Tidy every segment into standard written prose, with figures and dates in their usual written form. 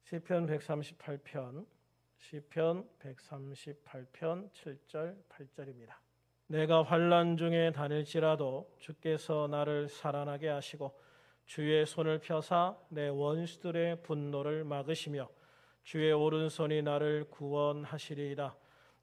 시편 138편 7절 8절입니다. 내가 환난 중에 다닐지라도 주께서 나를 살아나게 하시고 주의 손을 펴사 내 원수들의 분노를 막으시며 주의 오른손이 나를 구원하시리이다.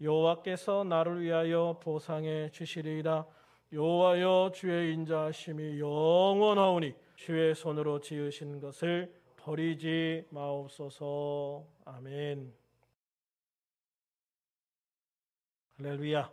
여호와께서 나를 위하여 보상해 주시리이다. 여호와여, 주의 인자하심이 영원하오니 주의 손으로 지으신 것을 버리지 마옵소서. 아멘. 할렐루야.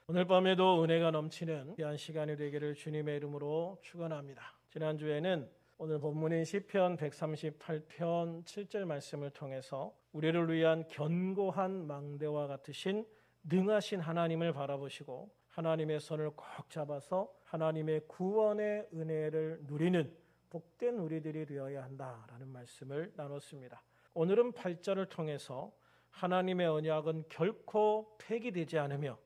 오늘 밤에도 은혜가 넘치는 귀한 시간이 되기를 주님의 이름으로 축원합니다. 지난주에는 오늘 본문인 시편 138편 7절 말씀을 통해서 우리를 위한 견고한 망대와 같으신 능하신 하나님을 바라보시고 하나님의 손을 꼭 잡아서 하나님의 구원의 은혜를 누리는 복된 우리들이 되어야 한다라는 말씀을 나눴습니다. 오늘은 8절을 통해서 하나님의 언약은 결코 폐기되지 않으며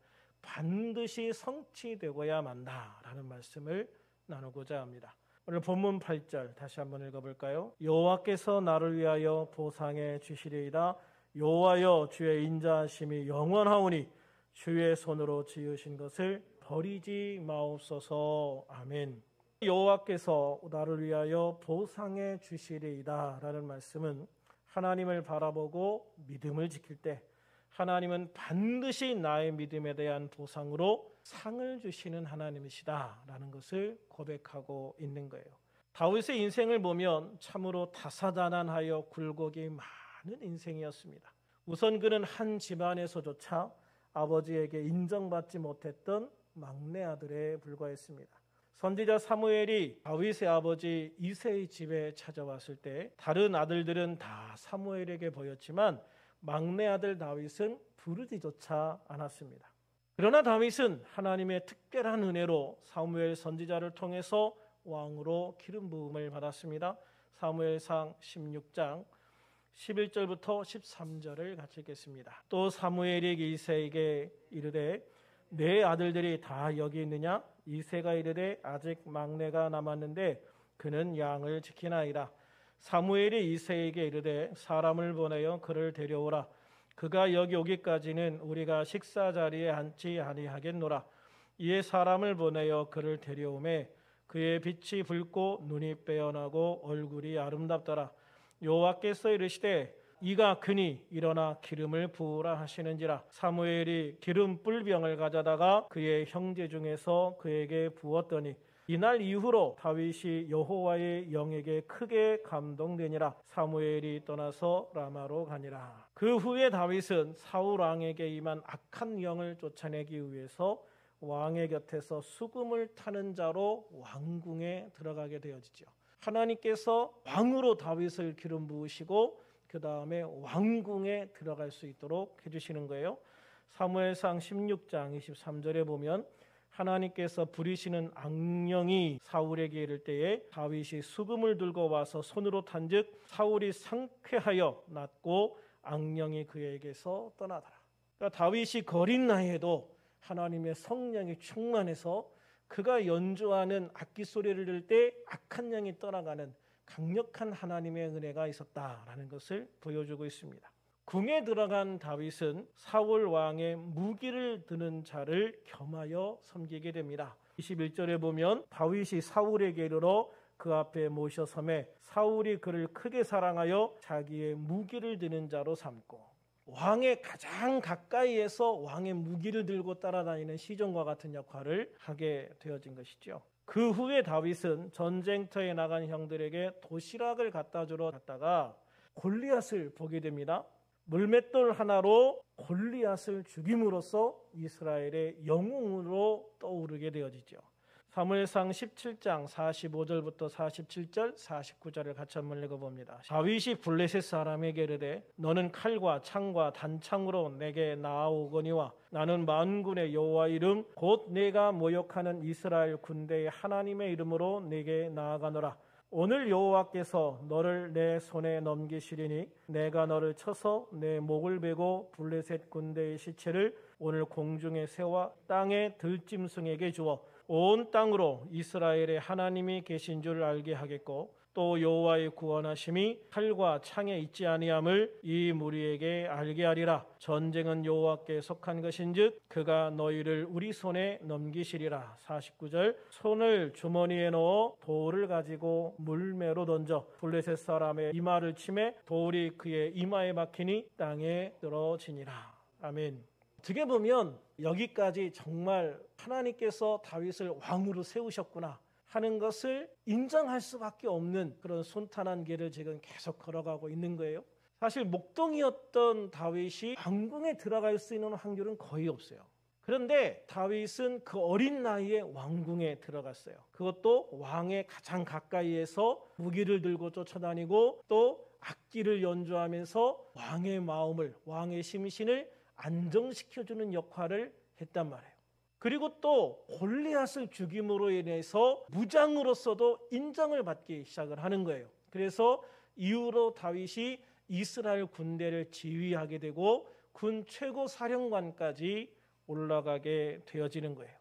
반드시 성취되고야 만다라는 말씀을 나누고자 합니다. 오늘 본문 8절 다시 한번 읽어볼까요? 여호와께서 나를 위하여 보상해 주시리이다. 여호와여, 주의 인자하심이 영원하오니 주의 손으로 지으신 것을 버리지 마옵소서. 아멘. 여호와께서 나를 위하여 보상해 주시리이다 라는 말씀은 하나님을 바라보고 믿음을 지킬 때 하나님은 반드시 나의 믿음에 대한 보상으로 상을 주시는 하나님이시다 라는 것을 고백하고 있는 거예요. 다윗의 인생을 보면 참으로 다사다난하여 굴곡이 많은 인생이었습니다. 우선 그는 한 집안에서조차 아버지에게 인정받지 못했던 막내 아들에 불과했습니다. 선지자 사무엘이 다윗의 아버지 이새의 집에 찾아왔을 때 다른 아들들은 다 사무엘에게 보였지만 막내 아들 다윗은 부르지조차 않았습니다. 그러나 다윗은 하나님의 특별한 은혜로 사무엘 선지자를 통해서 왕으로 기름 부음을 받았습니다. 사무엘상 16장 11절부터 13절을 같이 읽겠습니다. 또 사무엘이 이새에게 이르되 내 아들들이 다 여기 있느냐? 이새가 이르되 아직 막내가 남았는데 그는 양을 지키나이다. 사무엘이 이새에게 이르되 사람을 보내어 그를 데려오라. 그가 여기 오기까지는 우리가 식사 자리에 앉지 아니하겠노라. 이에 사람을 보내어 그를 데려오매 그의 빛이 붉고 눈이 빼어나고 얼굴이 아름답더라. 여호와께서 이르시되 이가 그니 일어나 기름을 부으라 하시는지라. 사무엘이 기름 뿔병을 가져다가 그의 형제 중에서 그에게 부었더니 이날 이후로 다윗이 여호와의 영에게 크게 감동되니라. 사무엘이 떠나서 라마로 가니라. 그 후에 다윗은 사울 왕에게 임한 악한 영을 쫓아내기 위해서 왕의 곁에서 수금을 타는 자로 왕궁에 들어가게 되어지죠. 하나님께서 왕으로 다윗을 기름 부으시고 그 다음에 왕궁에 들어갈 수 있도록 해주시는 거예요. 사무엘상 16장 23절에 보면 하나님께서 부리시는 악령이 사울에게 이를 때에 다윗이 수금을 들고 와서 손으로 탄즉 사울이 상쾌하여 낫고 악령이 그에게서 떠나더라. 그러니까 다윗이 거린 나이에도 하나님의 성령이 충만해서 그가 연주하는 악기 소리를 들을 때 악한 영이 떠나가는 강력한 하나님의 은혜가 있었다라는 것을 보여주고 있습니다. 궁에 들어간 다윗은 사울 왕의 무기를 드는 자를 겸하여 섬기게 됩니다. 21절에 보면 다윗이 사울에게 이르러 그 앞에 모셔서매 사울이 그를 크게 사랑하여 자기의 무기를 드는 자로 삼고 왕의 가장 가까이에서 왕의 무기를 들고 따라다니는 시종과 같은 역할을 하게 되어진 것이죠. 그 후에 다윗은 전쟁터에 나간 형들에게 도시락을 갖다 주러 갔다가 골리앗을 보게 됩니다. 물맷돌 하나로 골리앗을 죽임으로써 이스라엘의 영웅으로 떠오르게 되어지죠. 사무엘상 17장 45절부터 47절 49절을 같이 한번 읽어봅니다. 다윗이 블레셋 사람에게 이르되 너는 칼과 창과 단창으로 내게 나아오거니와 나는 만군의 여호와 이름 곧 내가 모욕하는 이스라엘 군대의 하나님의 이름으로 내게 나아가노라. 오늘 여호와께서 너를 내 손에 넘기시리니 내가 너를 쳐서 내 목을 베고 블레셋 군대의 시체를 오늘 공중의 새와 땅의 들짐승에게 주어 온 땅으로 이스라엘의 하나님이 계신 줄 알게 하겠고 또 여호와의 구원하심이 칼과 창에 있지 아니함을 이 무리에게 알게 하리라. 전쟁은 여호와께 속한 것인즉 그가 너희를 우리 손에 넘기시리라. 49절 손을 주머니에 넣어 돌을 가지고 물매로 던져 블레셋 사람의 이마를 치매 돌이 그의 이마에 박히니 땅에 떨어지니라. 아멘. 어떻게 보면 여기까지 정말 하나님께서 다윗을 왕으로 세우셨구나 하는 것을 인정할 수밖에 없는 그런 순탄한 길을 지금 계속 걸어가고 있는 거예요. 사실 목동이었던 다윗이 왕궁에 들어갈 수 있는 확률은 거의 없어요. 그런데 다윗은 그 어린 나이에 왕궁에 들어갔어요. 그것도 왕의 가장 가까이에서 무기를 들고 쫓아다니고 또 악기를 연주하면서 왕의 마음을, 왕의 심신을 안정시켜주는 역할을 했단 말이에요. 그리고 또 골리앗을 죽임으로 인해서 무장으로서도 인정을 받기 시작을 하는 거예요. 그래서 이후로 다윗이 이스라엘 군대를 지휘하게 되고 군 최고 사령관까지 올라가게 되어지는 거예요.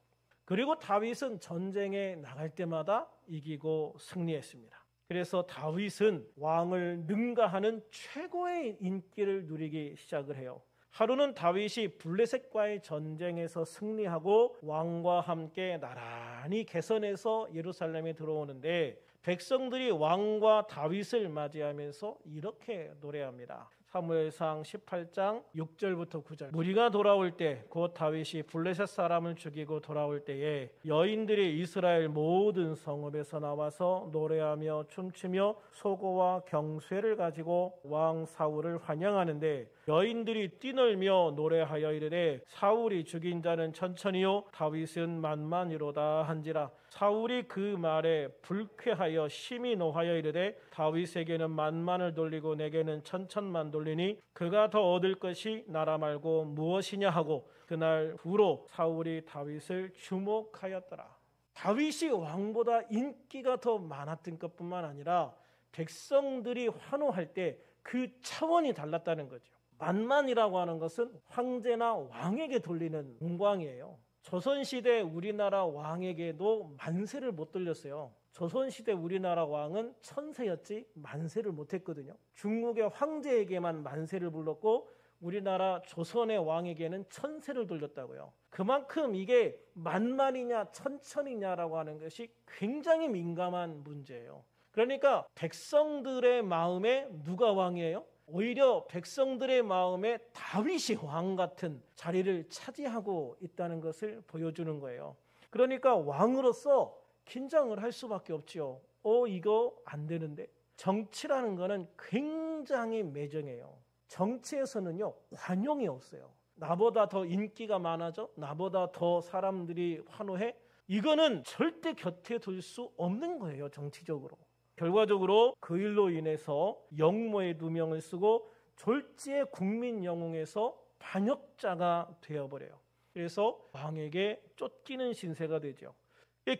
그리고 다윗은 전쟁에 나갈 때마다 이기고 승리했습니다. 그래서 다윗은 왕을 능가하는 최고의 인기를 누리기 시작을 해요. 하루는 다윗이 블레셋과의 전쟁에서 승리하고 왕과 함께 나란히 개선해서 예루살렘에 들어오는데 백성들이 왕과 다윗을 맞이하면서 이렇게 노래합니다. 사무엘상 18장 6절부터 9절 무리가 돌아올 때 곧 다윗이 블레셋 사람을 죽이고 돌아올 때에 여인들이 이스라엘 모든 성읍에서 나와서 노래하며 춤추며 소고와 경쇠를 가지고 왕 사울을 환영하는데 여인들이 뛰놀며 노래하여 이르되 사울이 죽인 자는 천천히요 다윗은 만만이로다 한지라. 사울이 그 말에 불쾌하여 심히 노하여 이르되 다윗에게는 만만을 돌리고 내게는 천천만 돌리니 그가 더 얻을 것이 나라 말고 무엇이냐 하고 그날 후로 사울이 다윗을 주목하였더라. 다윗이 왕보다 인기가 더 많았던 것뿐만 아니라 백성들이 환호할 때 그 차원이 달랐다는 거죠. 만만이라고 하는 것은 황제나 왕에게 돌리는 영광이에요. 조선시대 우리나라 왕에게도 만세를 못 돌렸어요. 조선시대 우리나라 왕은 천세였지 만세를 못했거든요. 중국의 황제에게만 만세를 불렀고 우리나라 조선의 왕에게는 천세를 돌렸다고요. 그만큼 이게 만만이냐 천천이냐라고 하는 것이 굉장히 민감한 문제예요. 그러니까 백성들의 마음에 누가 왕이에요? 오히려 백성들의 마음에 다윗이 왕 같은 자리를 차지하고 있다는 것을 보여주는 거예요. 그러니까 왕으로서 긴장을 할 수밖에 없지요. 이거 안 되는데. 정치라는 거는 굉장히 매정해요. 정치에서는요, 관용이 없어요. 나보다 더 인기가 많아져? 나보다 더 사람들이 환호해? 이거는 절대 곁에 둘 수 없는 거예요, 정치적으로. 결과적으로 그 일로 인해서 영모에 누명을 쓰고 졸지의 국민 영웅에서 반역자가 되어버려요. 그래서 왕에게 쫓기는 신세가 되죠.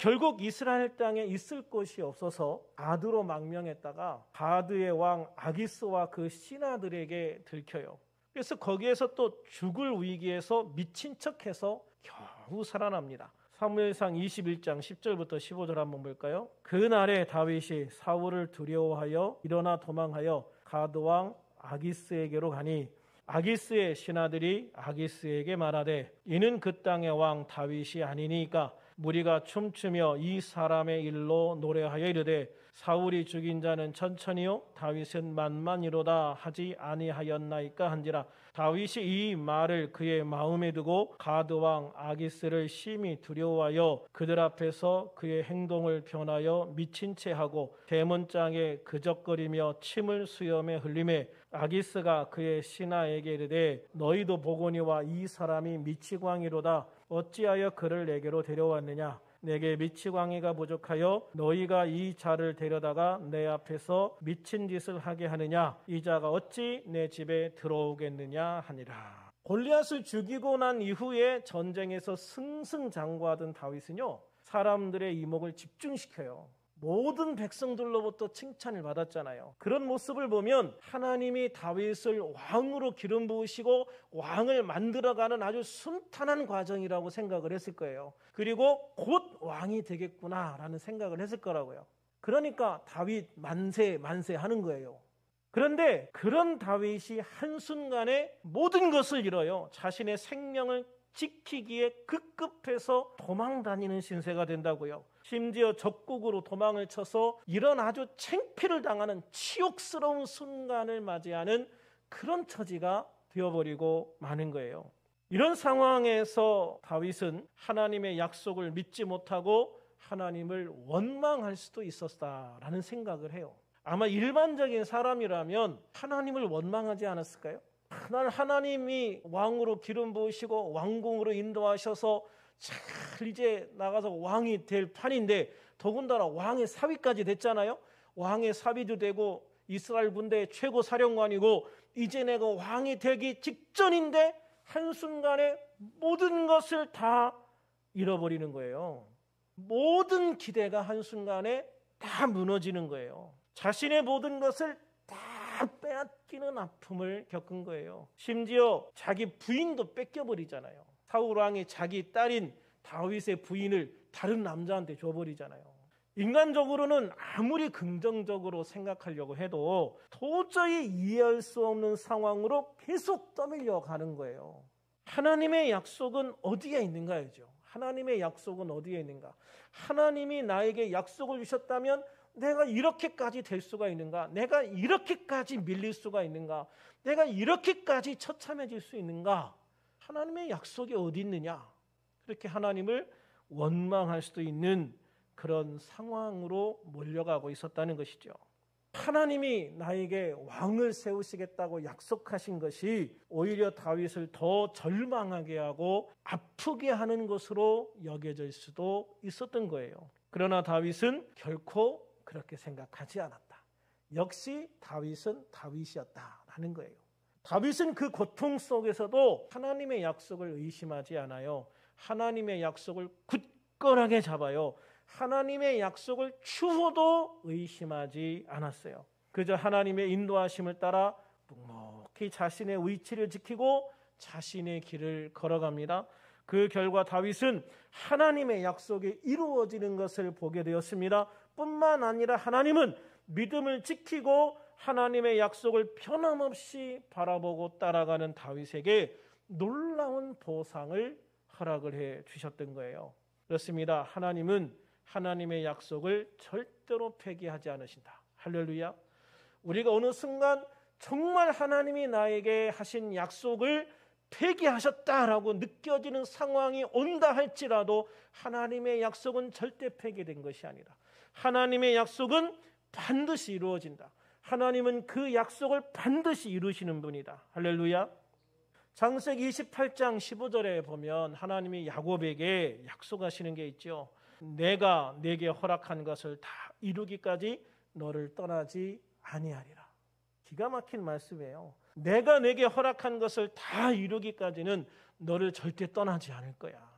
결국 이스라엘 땅에 있을 곳이 없어서 가드로 망명했다가 가드의 왕 아기스와 그 신하들에게 들켜요. 그래서 거기에서 또 죽을 위기에서 미친 척해서 겨우 살아납니다. 사무엘상 21장 10절부터 15절 한번 볼까요? 그날에 다윗이 사울을 두려워하여 일어나 도망하여 가드왕 아기스에게로 가니 아기스의 신하들이 아기스에게 말하되 이는 그 땅의 왕 다윗이 아니니까 무리가 춤추며 이 사람의 일로 노래하여 이르되 사울이 죽인 자는 천천히요 다윗은 만만이로다 하지 아니하였나이까 한지라. 다윗이 이 말을 그의 마음에 두고 가드왕 아기스를 심히 두려워하여 그들 앞에서 그의 행동을 변하여 미친 채 하고 대문장에 그적거리며 침을 수염에 흘리매 아기스가 그의 신하에게 이르되 너희도 보거니와 이 사람이 미치광이로다. 어찌하여 그를 내게로 데려왔느냐? 내게 미치광이가 부족하여 너희가 이 자를 데려다가 내 앞에서 미친 짓을 하게 하느냐? 이 자가 어찌 내 집에 들어오겠느냐 하니라. 골리앗을 죽이고 난 이후에 전쟁에서 승승장구하던 다윗은요, 사람들의 이목을 집중시켜요. 모든 백성들로부터 칭찬을 받았잖아요. 그런 모습을 보면 하나님이 다윗을 왕으로 기름 부으시고 왕을 만들어가는 아주 순탄한 과정이라고 생각을 했을 거예요. 그리고 곧 왕이 되겠구나라는 생각을 했을 거라고요. 그러니까 다윗 만세 하는 거예요. 그런데 그런 다윗이 한순간에 모든 것을 잃어요. 자신의 생명을 지키기에 급급해서 도망 다니는 신세가 된다고요. 심지어 적국으로 도망을 쳐서 이런 아주 창피를 당하는 치욕스러운 순간을 맞이하는 그런 처지가 되어버리고 마는 거예요. 이런 상황에서 다윗은 하나님의 약속을 믿지 못하고 하나님을 원망할 수도 있었다라는 생각을 해요. 아마 일반적인 사람이라면 하나님을 원망하지 않았을까요? 난 하나님이 왕으로 기름 부으시고 왕궁으로 인도하셔서 잘 이제 나가서 왕이 될 판인데 더군다나 왕의 사위까지 됐잖아요. 왕의 사위도 되고 이스라엘 군대의 최고 사령관이고 이제 내가 왕이 되기 직전인데 한순간에 모든 것을 다 잃어버리는 거예요. 모든 기대가 한순간에 다 무너지는 거예요. 자신의 모든 것을 다 빼앗기는 아픔을 겪은 거예요. 심지어 자기 부인도 뺏겨버리잖아요. 사울 왕이 자기 딸인 다윗의 부인을 다른 남자한테 줘버리잖아요. 인간적으로는 아무리 긍정적으로 생각하려고 해도 도저히 이해할 수 없는 상황으로 계속 떠밀려 가는 거예요. 하나님의 약속은 어디에 있는가요? 하나님의 약속은 어디에 있는가? 하나님이 나에게 약속을 주셨다면 내가 이렇게까지 될 수가 있는가? 내가 이렇게까지 밀릴 수가 있는가? 내가 이렇게까지 처참해질 수 있는가? 하나님의 약속이 어디 있느냐? 그렇게 하나님을 원망할 수도 있는 그런 상황으로 몰려가고 있었다는 것이죠. 하나님이 나에게 왕을 세우시겠다고 약속하신 것이 오히려 다윗을 더 절망하게 하고 아프게 하는 것으로 여겨질 수도 있었던 거예요. 그러나 다윗은 결코 그렇게 생각하지 않았다. 역시 다윗은 다윗이었다라는 거예요. 다윗은 그 고통 속에서도 하나님의 약속을 의심하지 않아요. 하나님의 약속을 굳건하게 잡아요. 하나님의 약속을 추호도 의심하지 않았어요. 그저 하나님의 인도하심을 따라 묵묵히 자신의 위치를 지키고 자신의 길을 걸어갑니다. 그 결과 다윗은 하나님의 약속이 이루어지는 것을 보게 되었습니다. 뿐만 아니라 하나님은 믿음을 지키고 하나님의 약속을 변함없이 바라보고 따라가는 다윗에게 놀라운 보상을 허락을 해 주셨던 거예요. 그렇습니다. 하나님은 하나님의 약속을 절대로 폐기하지 않으신다. 할렐루야. 우리가 어느 순간 정말 하나님이 나에게 하신 약속을 폐기하셨다라고 느껴지는 상황이 온다 할지라도 하나님의 약속은 절대 폐기된 것이 아니라 하나님의 약속은 반드시 이루어진다. 하나님은 그 약속을 반드시 이루시는 분이다. 할렐루야. 창세기 28장 15절에 보면 하나님이 야곱에게 약속하시는 게 있죠. 내가 내게 허락한 것을 다 이루기까지 너를 떠나지 아니하리라. 기가 막힌 말씀이에요. 내가 내게 허락한 것을 다 이루기까지는 너를 절대 떠나지 않을 거야.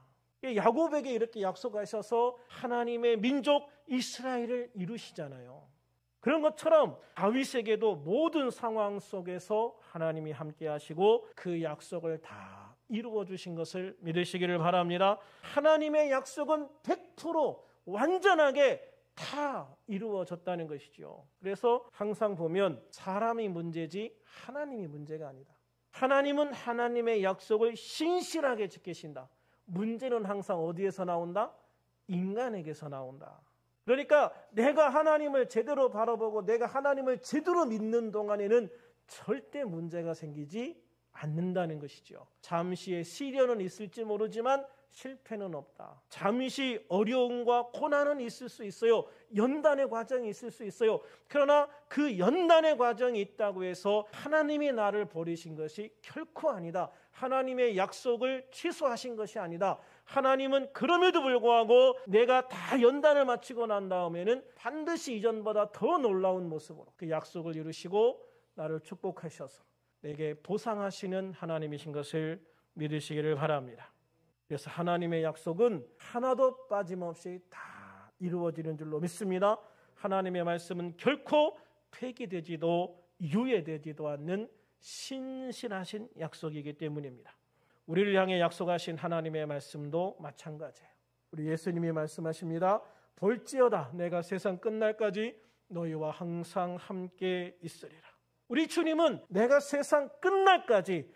야곱에게 이렇게 약속하셔서 하나님의 민족 이스라엘을 이루시잖아요. 그런 것처럼 다윗에게도 모든 상황 속에서 하나님이 함께 하시고 그 약속을 다 이루어 주신 것을 믿으시기를 바랍니다. 하나님의 약속은 100% 완전하게 다 이루어졌다는 것이죠. 그래서 항상 보면 사람이 문제지 하나님이 문제가 아니다. 하나님은 하나님의 약속을 신실하게 지키신다. 문제는 항상 어디에서 나온다? 인간에게서 나온다. 그러니까 내가 하나님을 제대로 바라보고 내가 하나님을 제대로 믿는 동안에는 절대 문제가 생기지 않는다는 것이죠. 잠시의 시련은 있을지 모르지만 실패는 없다. 잠시 어려움과 고난은 있을 수 있어요. 연단의 과정이 있을 수 있어요. 그러나 그 연단의 과정이 있다고 해서 하나님이 나를 버리신 것이 결코 아니다. 하나님의 약속을 취소하신 것이 아니다. 하나님은 그럼에도 불구하고 내가 다 연단을 마치고 난 다음에는 반드시 이전보다 더 놀라운 모습으로 그 약속을 이루시고 나를 축복하셔서 내게 보상하시는 하나님이신 것을 믿으시기를 바랍니다. 그래서 하나님의 약속은 하나도 빠짐없이 다 이루어지는 줄로 믿습니다. 하나님의 말씀은 결코 폐기되지도 유예되지도 않는 신실하신 약속이기 때문입니다. 우리를 향해 약속하신 하나님의 말씀도 마찬가지예요. 우리 예수님이 말씀하십니다. 볼지어다 내가 세상 끝날까지 너희와 항상 함께 있으리라. 우리 주님은 내가 세상 끝날까지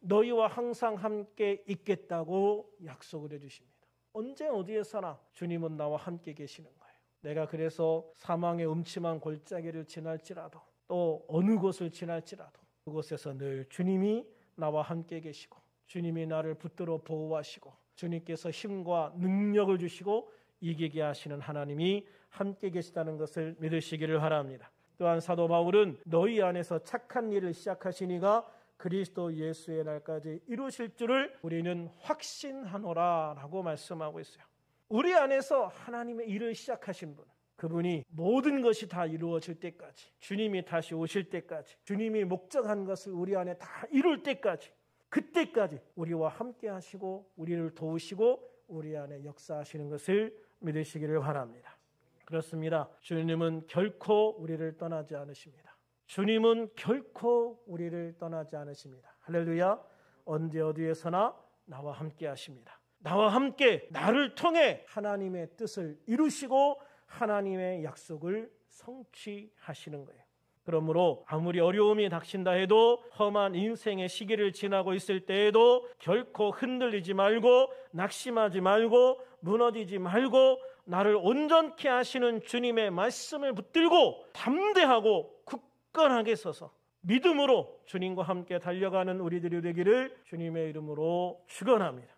너희와 항상 함께 있겠다고 약속을 해주십니다. 언제 어디에서나 주님은 나와 함께 계시는 거예요. 내가 그래서 사망의 음침한 골짜기를 지날지라도 또 어느 곳을 지날지라도 그곳에서 늘 주님이 나와 함께 계시고 주님이 나를 붙들어 보호하시고 주님께서 힘과 능력을 주시고 이기게 하시는 하나님이 함께 계시다는 것을 믿으시기를 바랍니다. 또한 사도 바울은 너희 안에서 착한 일을 시작하시니가 그리스도 예수의 날까지 이루실 줄을 우리는 확신하노라 라고 말씀하고 있어요. 우리 안에서 하나님의 일을 시작하신 분, 그분이 모든 것이 다 이루어질 때까지, 주님이 다시 오실 때까지, 주님이 목적한 것을 우리 안에 다 이룰 때까지, 그때까지 우리와 함께 하시고 우리를 도우시고 우리 안에 역사하시는 것을 믿으시기를 바랍니다. 그렇습니다. 주님은 결코 우리를 떠나지 않으십니다. 주님은 결코 우리를 떠나지 않으십니다. 할렐루야. 언제 어디에서나 나와 함께 하십니다. 나와 함께 나를 통해 하나님의 뜻을 이루시고 하나님의 약속을 성취하시는 거예요. 그러므로 아무리 어려움이 닥친다 해도 험한 인생의 시기를 지나고 있을 때에도 결코 흔들리지 말고 낙심하지 말고 무너지지 말고 나를 온전케 하시는 주님의 말씀을 붙들고 담대하고 굳건하게 서서 믿음으로 주님과 함께 달려가는 우리들이 되기를 주님의 이름으로 축원합니다.